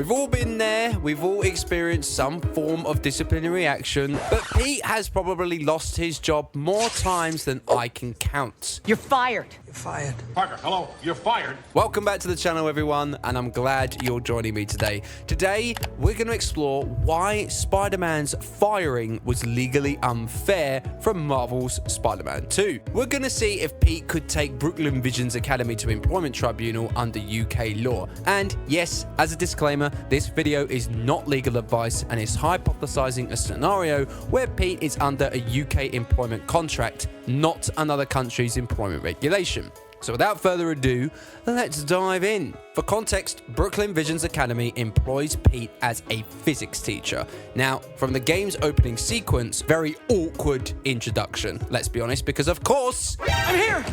We've all been there. We've all experienced some form of disciplinary action. But Pete has probably lost his job more times than I can count. You're fired. You're fired. Parker, hello. You're fired. Welcome back to the channel, everyone, and I'm glad you're joining me today. Today, we're going to explore why Spider-Man's firing was legally unfair from Marvel's Spider-Man 2. We're going to see if Pete could take Brooklyn Vision's Academy to Employment Tribunal under UK law. And yes, as a disclaimer, this video is not legal advice and is hypothesizing a scenario where Pete is under a UK employment contract, not another country's employment regulation. So without further ado, let's dive in. For context, Brooklyn Vision's Academy employs Pete as a physics teacher. Now, from the game's opening sequence, very awkward introduction, let's be honest, because of course, I'm here!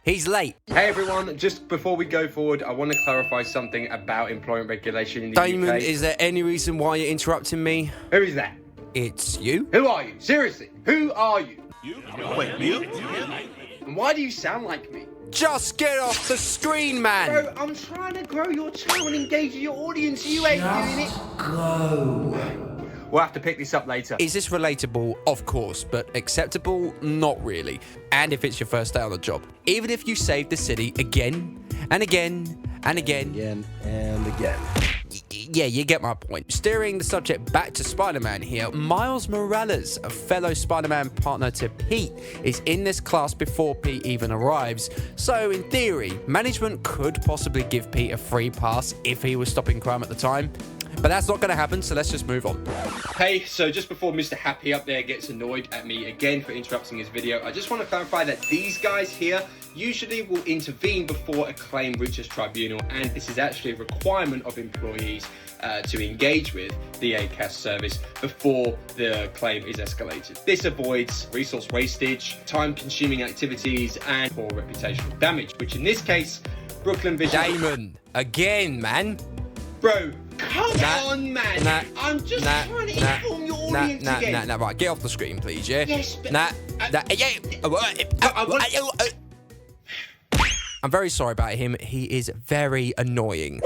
He's late. Hey everyone, just before we go forward, I want to clarify something about employment regulation in the Damon, UK. is there any reason why you're interrupting me? Who is that? It's you? Who are you? Seriously, who are you? You? Wait, you? And why do you sound like me? Just get off the screen, man! Bro, I'm trying to grow your channel and engage your audience. You ain't doing it. Go. We'll have to pick this up later. Is this relatable? Of course, but acceptable? Not really. And if it's your first day on the job. Even if you save the city again and again and again. Again and again. Yeah, you get my point. Steering the subject back to Spider-Man here, Miles Morales, a fellow Spider-Man partner to Pete, is in this class before Pete even arrives. So in theory, management could possibly give Pete a free pass if he was stopping crime at the time. But that's not going to happen, so let's just move on. Hey, so just before Mr. Happy up there gets annoyed at me again for interrupting his video, I just want to clarify that these guys here usually will intervene before a claim reaches tribunal, and this is actually a requirement of employees to engage with the ACAS service before the claim is escalated. This avoids resource wastage, time-consuming activities, and poor reputational damage, which in this case, Brooklyn Vision... Damon, again, man. Bro, come on, man. I'm just trying to inform your audience again. Right, get off the screen, please, yeah? Yes, but... I'm very sorry about him. He is very annoying.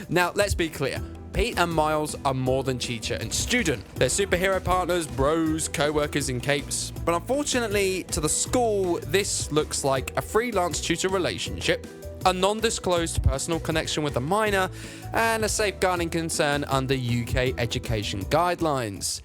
Now, let's be clear. Pete and Miles are more than teacher and student. They're superhero partners, bros, co-workers in capes. But unfortunately, to the school, this looks like a freelance tutor relationship, a non-disclosed personal connection with a minor, and a safeguarding concern under UK education guidelines.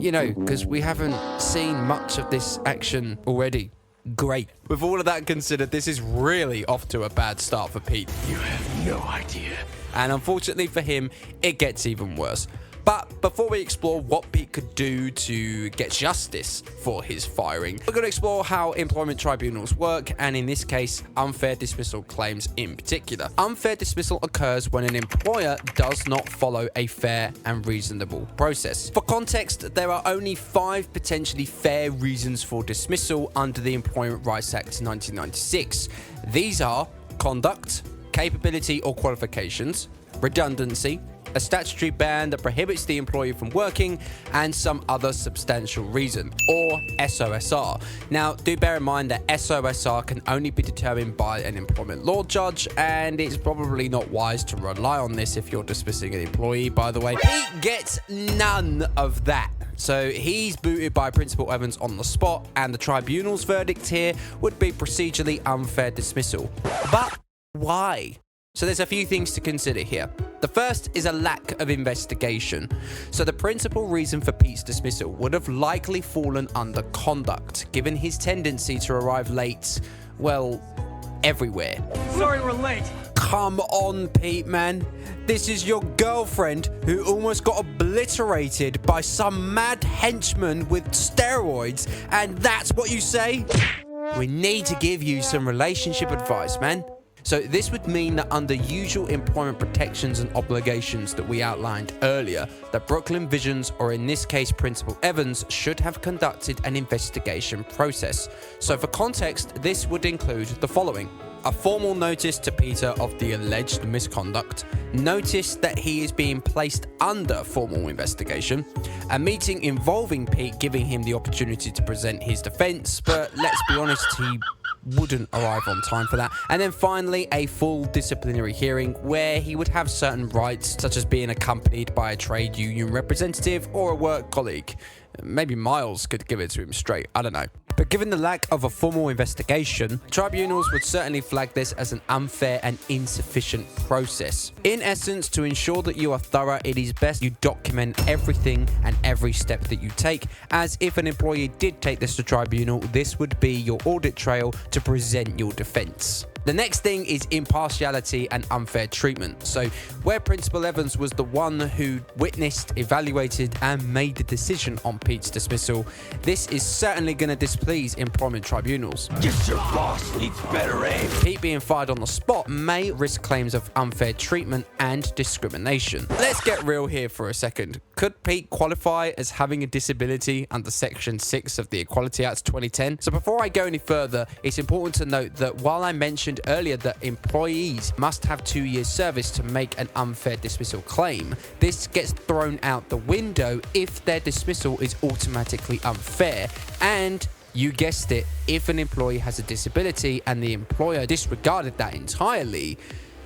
You know, because we haven't seen much of this action already. Great. With all of that considered, this is really off to a bad start for Pete. You have no idea. And unfortunately for him, it gets even worse. But before we explore what Pete could do to get justice for his firing, we're going to explore how employment tribunals work, and in this case, unfair dismissal claims in particular. Unfair dismissal occurs when an employer does not follow a fair and reasonable process. For context, there are only 5 potentially fair reasons for dismissal under the Employment Rights Act 1996. These are conduct, capability or qualifications, redundancy, a statutory ban that prohibits the employee from working, and some other substantial reason, or SOSR. Now, do bear in mind that SOSR can only be determined by an employment law judge, and it's probably not wise to rely on this if you're dismissing an employee, by the way. Pete gets none of that. So he's booted by Principal Evans on the spot, and the tribunal's verdict here would be procedurally unfair dismissal. But why? So there's a few things to consider here. The first is a lack of investigation. So the principal reason for Pete's dismissal would have likely fallen under conduct, given his tendency to arrive late, well, everywhere. Sorry we're late. Come on, Pete, man. This is your girlfriend who almost got obliterated by some mad henchman with steroids, and that's what you say? We need to give you some relationship advice, man. So this would mean that under usual employment protections and obligations that we outlined earlier, that Brooklyn Visions, or in this case Principal Evans, should have conducted an investigation process. So for context, this would include the following: a formal notice to Peter of the alleged misconduct, notice that he is being placed under formal investigation, a meeting involving Pete giving him the opportunity to present his defense, but let's be honest, he wouldn't arrive on time for that. And then finally, a full disciplinary hearing where he would have certain rights, such as being accompanied by a trade union representative or a work colleague. Maybe Miles could give it to him straight, I don't know. But given the lack of a formal investigation, tribunals would certainly flag this as an unfair and insufficient process. In essence, to ensure that you are thorough, it is best you document everything and every step that you take, as if an employee did take this to tribunal, this would be your audit trail to present your defense. The next thing is impartiality and unfair treatment. So where Principal Evans was the one who witnessed, evaluated, and made the decision on Pete's dismissal, this is certainly going to displease employment tribunals. Guess your boss needs better aim. Pete being fired on the spot may risk claims of unfair treatment and discrimination. Let's get real here for a second. Could Pete qualify as having a disability under Section 6 of the Equality Act 2010? So before I go any further, it's important to note that while I mentioned earlier that employees must have 2 years service to make an unfair dismissal claim, this gets thrown out the window if their dismissal is automatically unfair. And you guessed it, if an employee has a disability and the employer disregarded that entirely,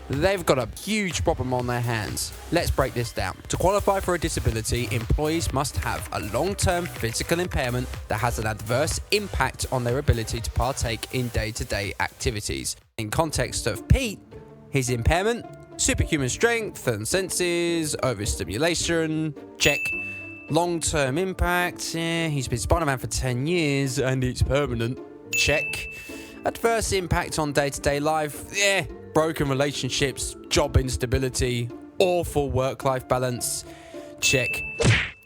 they've got a huge problem on their hands. Let's break this down. To qualify for a disability, employees must have a long-term physical impairment that has an adverse impact on their ability to partake in day-to-day activities. In context of Pete, his impairment, superhuman strength and senses, overstimulation, check. Long-term impact, he's been Spider-Man for 10 years and it's permanent, check. Adverse impact on day-to-day life, broken relationships, job instability, awful work-life balance, check.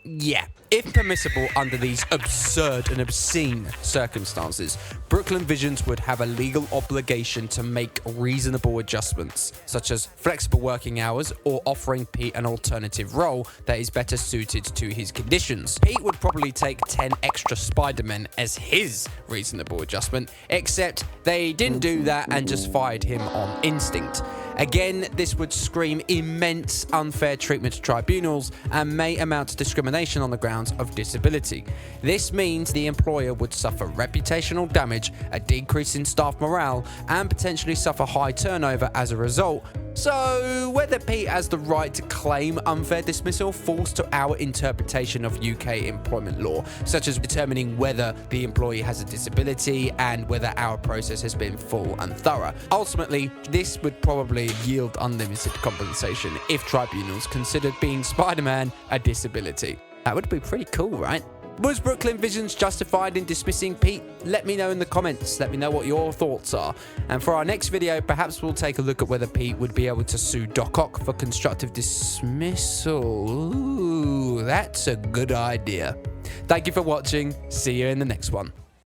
Yeah, if permissible under these absurd and obscene circumstances, Brooklyn Visions would have a legal obligation to make reasonable adjustments, such as flexible working hours or offering Pete an alternative role that is better suited to his conditions. Pete would probably take 10 extra Spider-Men as his reasonable adjustment, except they didn't do that and just fired him on instinct. Again, this would scream immense unfair treatment to tribunals and may amount to discrimination on the grounds of disability. This means the employer would suffer reputational damage, a decrease in staff morale, and potentially suffer high turnover as a result. So, whether Pete has the right to claim unfair dismissal falls to our interpretation of UK employment law, such as determining whether the employee has a disability and whether our process has been full and thorough. Ultimately, this would probably yield unlimited compensation if tribunals considered being Spider-Man a disability. That would be pretty cool, right? Was Brooklyn Visions justified in dismissing Pete? Let me know in the comments. Let me know what your thoughts are. And for our next video, perhaps we'll take a look at whether Pete would be able to sue Doc Ock for constructive dismissal. Ooh, that's a good idea. Thank you for watching. See you in the next one.